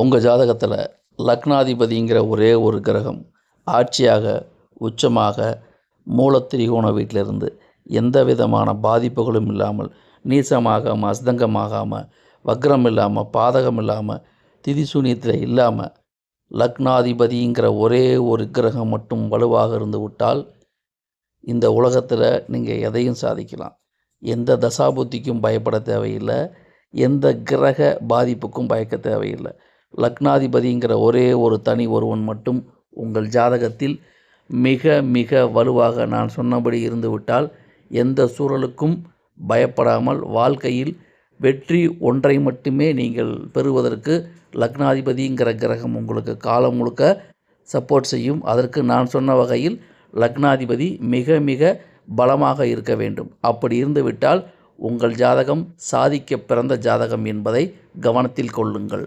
உங்கள் ஜாதகத்தில் லக்னாதிபதிங்கிற ஒரே ஒரு கிரகம் ஆட்சியாக உச்சமாக மூலத்திரிகோண வீட்டிலிருந்து எந்த விதமான பாதிப்புகளும் இல்லாமல் நீசமாகாமல் அஸ்தங்கமாகாமல் வக்ரம் இல்லாமல் பாதகம் இல்லாமல் திதிசூனியத்தில் இல்லாமல் லக்னாதிபதிங்கிற ஒரே ஒரு கிரகம் மட்டும் வலுவாக இருந்து விட்டால் இந்த உலகத்தில் நீங்கள் எதையும் சாதிக்கலாம். எந்த தசாபுத்திக்கும் பயப்பட தேவையில்லை, எந்த கிரக பாதிப்புக்கும் பயக்க தேவையில்லை. லக்னாதிபதிங்கிற ஒரே ஒரு தனி ஒருவன் மட்டும் உங்கள் ஜாதகத்தில் மிக மிக வலுவாக நான் சொன்னபடி இருந்துவிட்டால் எந்த சூழலுக்கும் பயப்படாமல் வாழ்க்கையில் வெற்றி ஒன்றை மட்டுமே நீங்கள் பெறுவதற்கு லக்னாதிபதிங்கிற கிரகம் உங்களுக்கு காலம் முழுக்க சப்போர்ட் செய்யும். அதற்கு நான் சொன்ன வகையில் லக்னாதிபதி மிக மிக பலமாக இருக்க வேண்டும். அப்படி இருந்துவிட்டால் உங்கள் ஜாதகம் சாதிக்க பிறந்த ஜாதகம் என்பதை கவனத்தில் கொள்ளுங்கள்.